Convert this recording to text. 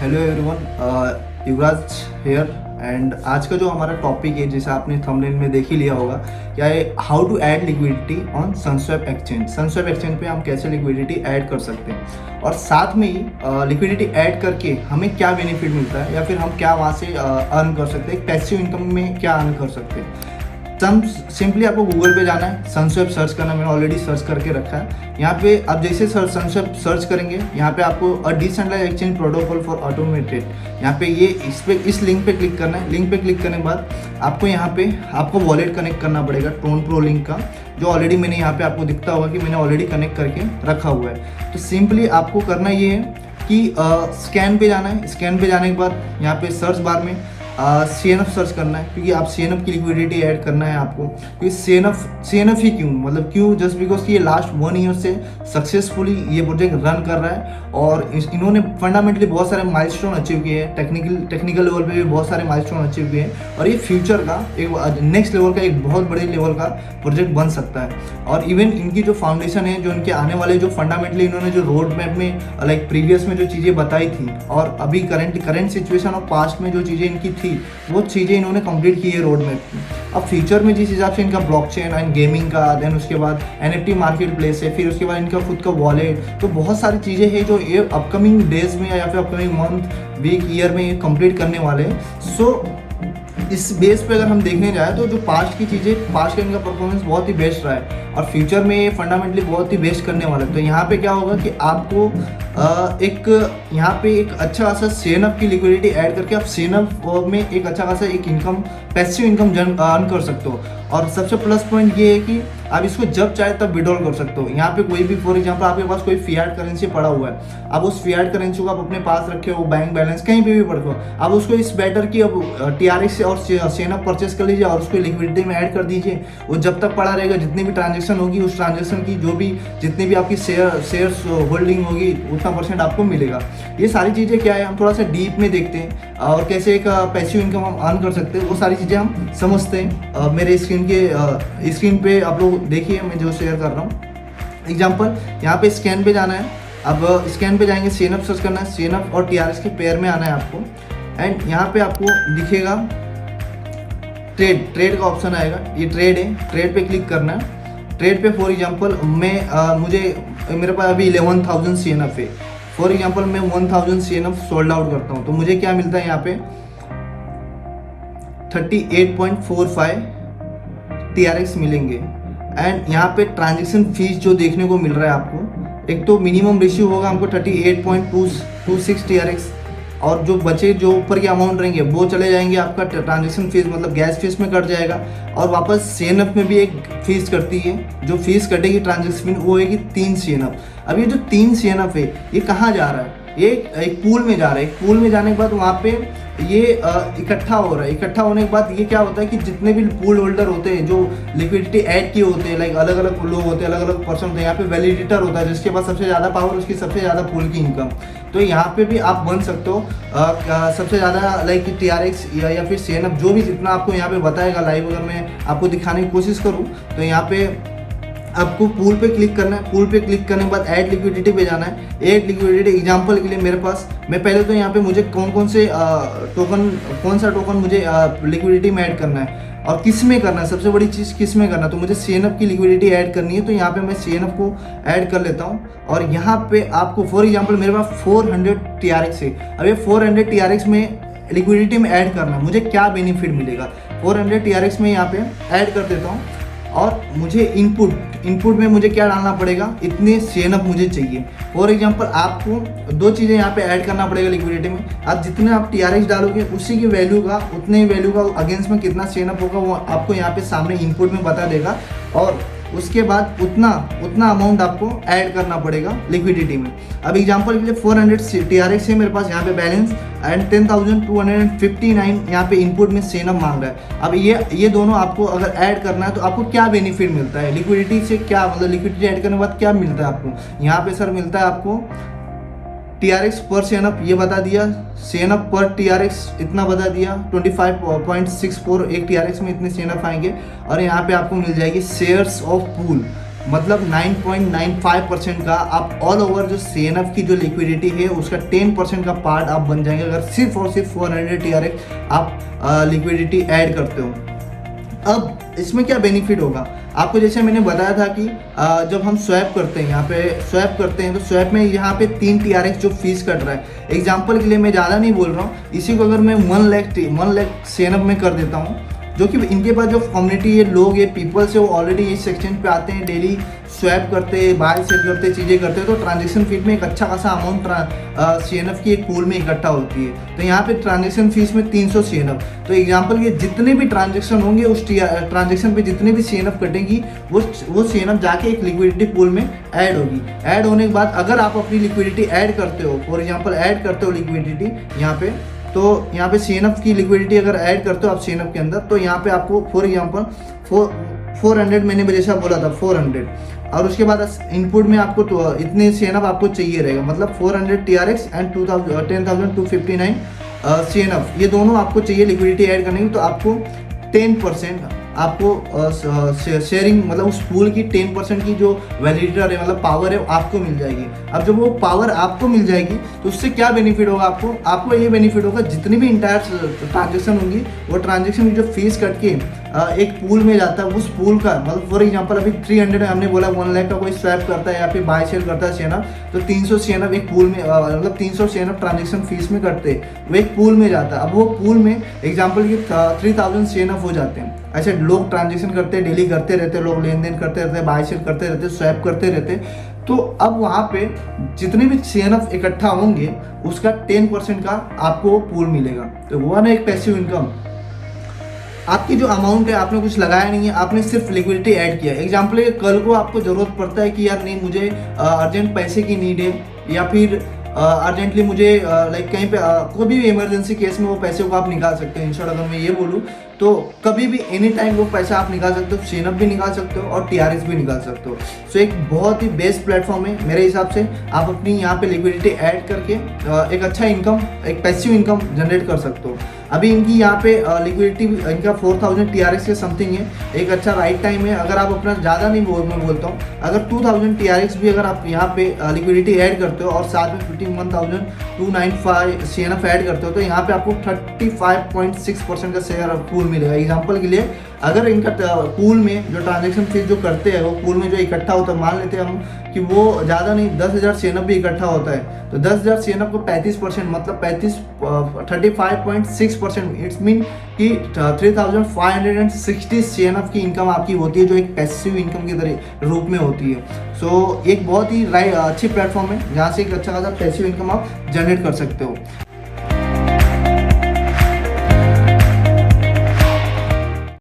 Hello everyone, Yuvraj here. And आज का जो हमारा टॉपिक है, जैसे आपने थंबनेल में देख ही लिया होगा, क्या है, how to add liquidity on SunSwap exchange. SunSwap exchange पे हम कैसे लिक्विडिटी ऐड कर सकते हैं और साथ में ही लिक्विडिटी ऐड करके हमें क्या बेनिफिट मिलता है या फिर हम क्या वहाँ से अर्न कर सकते हैं, पैसिव इनकम में क्या अर्न कर सकते हैं। सिंपली आपको गूगल पे जाना है, सनस्वैप सर्च करना, मैंने ऑलरेडी सर्च करके रखा है। यहाँ पे आप जैसे सनस्वैप सर्च करेंगे, यहाँ पे आपको a decentralised exchange protocol for automated, यहाँ पे ये इस लिंक पे क्लिक करना है। लिंक पे क्लिक करने के बाद आपको यहाँ पे आपको वॉलेट कनेक्ट करना पड़ेगा ट्रोन प्रो लिंक का, जो ऑलरेडी मैंने यहाँ पे आपको दिखता होगा कि मैंने ऑलरेडी कनेक्ट करके रखा हुआ है। तो सिंपली आपको करना ये है कि स्कैन पे जाना है। स्कैन पे जाने के बाद यहाँ पे सर्च बार में CNF सर्च करना है, क्योंकि आप CNF की लिक्विडिटी ऐड करना है आपको। क्योंकि CNF ही क्यों, मतलब क्यों, जस्ट बिकॉज कि ये लास्ट 1 ईयर से सक्सेसफुली ये प्रोजेक्ट रन कर रहा है और इन्होंने फंडामेंटली बहुत सारे माइलस्टोन अचीव किए हैं, टेक्निकल लेवल पे भी बहुत सारे माइलस्टोन अचीव किए हैं और ये फ्यूचर का एक नेक्स्ट लेवल का एक बहुत बड़े लेवल का प्रोजेक्ट बन सकता है। और इवन इनकी जो फाउंडेशन है, जो इनके आने वाले जो फंडामेंटली इन्होंने जो रोड मैप में लाइक प्रीवियस में जो चीज़ें बताई थी और अभी करंट सिचुएशन और पास्ट में जो चीज़ें इनकी थी, वो चीज़ें इन्होंने कंप्लीट की है रोड मैप की। अब फ्यूचर में जिस हिसाब से इनका ब्लॉकचेन एंड गेमिंग का, देन उसके बाद NFT मार्केट प्लेस है, फिर उसके बाद इनका खुद का वॉलेट, तो बहुत सारी चीज़ें हैं जो ये अपकमिंग डेज में या फिर अपकमिंग मंथ, वीक, ईयर में ये कंप्लीट करने वाले हैं। सो इस बेस पे अगर हम देखने जाए तो जो पास्ट की चीज़ें, पास्ट का इनका परफॉर्मेंस बहुत ही बेस्ट रहा है और फ्यूचर में ये फंडामेंटली बहुत ही बेस्ट करने वाला है। तो यहाँ पे क्या होगा कि आपको यहाँ पे एक अच्छा खासा CNF की लिक्विडिटी ऐड करके आप CNF में एक अच्छा खासा एक इनकम, पैसिव इनकम अर्न कर सकते हो। और सबसे प्लस पॉइंट ये है कि आप इसको जब चाहे तब विड्रॉल कर सकते हो। यहाँ पे कोई भी, फॉर एग्जांपल आपके पास कोई फियाट करेंसी पड़ा हुआ है, आप उस फियाट करेंसी को आप अपने पास रखे हो, बैंक बैलेंस कहीं पे भी पड़े हो, आप उसको इस बेटर की अब TRX से और CNF परचेस कर लीजिए और उसको लिक्विडिटी में ऐड कर दीजिए। वो जब तक पड़ा रहेगा, जितनी भी ट्रांजेक्शन होगी उस ट्रांजेक्शन की जितनी भी आपकी शेयर्स होल्डिंग होगी उतना % आपको मिलेगा। ये सारी चीज़ें क्या है, हम थोड़ा सा डीप में देखते हैं और कैसे एक पैसिव इनकम हम अर्न कर सकते हैं, वो सारी चीज़ें हम समझते हैं। मेरे स्क्रीन पे आप लोग देखिए, मैं जो शेयर कर रहा हूँ। एग्जांपल, यहाँ पे स्कैन पे जाना है। अब स्कैन पे जाएंगे, CNF सर्च करना है, CNF और TRX के पेयर में आना है आपको। एंड यहाँ पे आपको दिखेगा ट्रेड का ऑप्शन आएगा, ये ट्रेड है, ट्रेड पे क्लिक करना है। ट्रेड पे फॉर एग्जांपल मेरे पास अभी 11,000 CNF है। फॉर एग्जांपल मैं 1,000 CNF सोल्ड आउट करता हूँ, तो मुझे क्या मिलता है यहाँ पे 38.45 TRX मिलेंगे। एंड यहाँ पे ट्रांजेक्शन फीस जो देखने को मिल रहा है आपको, एक तो मिनिमम रेशियो होगा हमको 38.26 TRX और जो बचे, जो ऊपर के अमाउंट रहेंगे वो चले जाएंगे आपका ट्रांजेक्शन फीस, मतलब गैस फीस में कट जाएगा। और वापस CNF में भी एक फीस कटती है, जो फीस कटेगी ट्रांजेक्शन वो होगी 3 CNF। अब ये जो 3 CNF है, ये कहाँ जा रहा है, ये एक पूल में जा रहा है। एक पूल में जाने के बाद वहाँ पे ये इकट्ठा हो रहा है। इकट्ठा होने के बाद ये क्या होता है कि जितने भी पूल होल्डर होते हैं, जो लिक्विडिटी ऐड किए होते हैं, लाइक अलग अलग लोग होते हैं, अलग अलग पर्सन होते हैं, यहाँ पे वैलिडेटर होता है जिसके पास सबसे ज़्यादा पावर, उसकी सबसे ज़्यादा पूल की इनकम। तो यहाँ पे भी आप बन सकते हो सबसे ज़्यादा लाइक TRX या फिर CNF, जो भी जितना आपको यहाँ पे बताएगा लाइव, अगर मैं आपको दिखाने की कोशिश करूँ तो यहाँ पे आपको पूल पे क्लिक करना है। पूल पे क्लिक करने के बाद ऐड लिक्विडिटी पे जाना है। ऐड लिक्विडिटी एग्जांपल के लिए मेरे पास, मैं पहले तो यहाँ पे मुझे कौन सा टोकन मुझे लिक्विडिटी में ऐड करना है और किस में करना है, सबसे बड़ी चीज़ किस में करना है, तो मुझे CNF की लिक्विडिटी ऐड करनी है। तो यहाँ पे मैं CNF को ऐड कर लेता हूँ और यहाँ पे आपको फॉर एग्जाम्पल मेरे पास 400 TRX है। अब ये 400 TRX में लिक्विडिटी में ऐड करना है, मुझे क्या बेनिफिट मिलेगा, 400 TRX में यहाँ पे ऐड कर देता हूँ और मुझे इनपुट में मुझे क्या डालना पड़ेगा, इतने CNF मुझे चाहिए। फॉर एग्जांपल आपको 2 चीज़ें यहाँ पे ऐड करना पड़ेगा लिक्विडिटी में। आप जितने आप TRX डालोगे उसी की वैल्यू का, उतने ही वैल्यू का अगेंस्ट में कितना CNF होगा वो आपको यहाँ पे सामने इनपुट में बता देगा और उसके बाद उतना अमाउंट आपको ऐड करना पड़ेगा लिक्विडिटी में। अब एग्जांपल के लिए 400 TRX है मेरे पास यहाँ पे बैलेंस एंड 10,259 यहाँ पे इनपुट में CNF मांग रहा है। अब ये दोनों आपको अगर ऐड करना है तो आपको क्या बेनिफिट मिलता है लिक्विडिटी से, क्या मतलब लिक्विडिटी ऐड करने के बाद क्या मिलता है आपको। यहाँ पे सर मिलता है आपको TRX पर CNF ये बता दिया, CNF पर TRX इतना बता दिया, 25.64 एक TRX में इतने CNF आएंगे और यहाँ पे आपको मिल जाएगी शेयर्स ऑफ पूल। मतलब 9.95% का आप ऑल ओवर जो CNF की जो लिक्विडिटी है उसका 10% का पार्ट आप बन जाएंगे अगर सिर्फ और सिर्फ 400 TRX आप लिक्विडिटी ऐड करते हो। अब इसमें क्या बेनिफिट होगा आपको, जैसे मैंने बताया था कि जब हम स्वैप करते हैं, यहाँ पे स्वैप करते हैं तो स्वैप में यहाँ पे 3 TRX जो फीस कट रहा है, एग्जांपल के लिए मैं ज़्यादा नहीं बोल रहा हूँ, इसी को अगर मैं 1 लाख CNF में कर देता हूँ, जो कि इनके पास जो कम्युनिटी ये लोग ये पीपल्स है वो ऑलरेडी इस सेक्शन पे आते हैं, डेली स्वैप करते हैं, बाय सेल करते हैं, चीज़ें करते हैं, तो ट्रांजेक्शन फीस में एक अच्छा खासा अमाउंट CNF की एक पूल में इकट्ठा होती है। तो यहाँ पे ट्रांजेक्शन फीस में 300 CNF, तो एग्जांपल के जितने भी ट्रांजेक्शन होंगे उस ट्रांजेक्शन पे जितने भी CNF कटेंगी वो CNF जाके एक लिक्विडिटी पूल में ऐड होगी। ऐड होने के बाद अगर आप अपनी लिक्विडिटी ऐड करते हो, फॉर एग्जाम्पल ऐड करते हो लिक्विडिटी यहाँ पे, तो यहाँ पे CNF की लिक्विडिटी अगर ऐड करते हो आप CNF के अंदर, तो यहाँ पे आपको फॉर एग्जांपल 400 मैंने जैसा बोला था 400, और उसके बाद इनपुट में आपको तो इतने CNF आपको चाहिए रहेगा, मतलब 400 TRX एंड 10,259 CNF, ये दोनों आपको चाहिए लिक्विडिटी ऐड करने की। तो आपको 10% आपको शेयरिंग मतलब उस पूल की 10% की जो वैलिडेटर है मतलब पावर है आपको मिल जाएगी। अब जब वो पावर आपको मिल जाएगी तो उससे क्या बेनिफिट होगा आपको ये बेनिफिट होगा जितनी भी इंटायर ट्रांजेक्शन होंगी वो ट्रांजेक्शन की जो फीस कट के एक पूल में जाता है, उस पूल का मतलब फॉर एग्जांपल अभी 300 हमने बोला 1 लाख का कोई स्वैप करता है या फिर बाय सेल करता है CNF, तो 300 CNF एक पूल में मतलब 300 CNF ट्रांजेक्शन फीस में कटते वो एक पूल में जाता है। अब वो पूल में एग्जांपल की 3000 CNF हो जाते हैं। ऐसे लोग ट्रांजेक्शन करते हैं, डेली करते रहते हैं, लोग लेन देन करते रहते हैं, बाय सेल करते रहते हैं, स्वैप करते रहते हैं। तो अब वहाँ पे जितने भी CNF इकट्ठा होंगे उसका 10% का आपको पूल मिलेगा। तो वो है ना एक पैसिव इनकम। आपकी जो अमाउंट है आपने कुछ लगाया नहीं है, आपने सिर्फ लिक्विडिटी ऐड किया। एग्जाम्पल है कल को आपको ज़रूरत पड़ता है कि यार नहीं मुझे अर्जेंट पैसे की नीड है, या फिर अर्जेंटली मुझे लाइक कहीं पे कोई भी इमरजेंसी केस में वो पैसे को आप निकाल सकते हैं। इन शॉर्ट अगर मैं ये बोलूँ तो कभी भी एनी टाइम वो पैसा आप निकाल सकते हो, CNF भी निकाल सकते हो और TRX भी निकाल सकते हो। सो एक बहुत ही बेस्ट प्लेटफॉर्म है मेरे हिसाब से। आप अपनी यहाँ पे लिक्विडिटी ऐड करके एक अच्छा इनकम, एक पैसिव इनकम जनरेट कर सकते हो। अभी इनकी यहाँ पे लिक्विडिटी इनका 4000 TRX के समथिंग है, एक अच्छा राइट टाइम है। अगर आप अपना ज़्यादा नहीं मैं बोलता हूँ, अगर 2000 TRX भी अगर आप यहाँ पे लिक्विडिटी ऐड करते हो और साथ में 51,295 CNF ऐड करते हो, तो यहाँ पे आपको 35.6% का शेयर पूल मिलेगा। एग्जाम्पल के लिए अगर इनका पूल में जो ट्रांजेक्शन फीस जो करते हैं वो पूल में जो इकट्ठा होता है, मान लेते हैं हम कि वो ज़्यादा नहीं 10,000 CNF भी इकट्ठा होता है, तो 10,000 CNF को 35% मतलब 35.6%, इट्स मीन कि 3,560 CNF की इनकम आपकी होती है, जो एक पैसिव इनकम के तरह रूप में होती है। सो एक बहुत ही अच्छी प्लेटफॉर्म है जहाँ से एक अच्छा खासा पैसिव इनकम आप जनरेट कर सकते हो।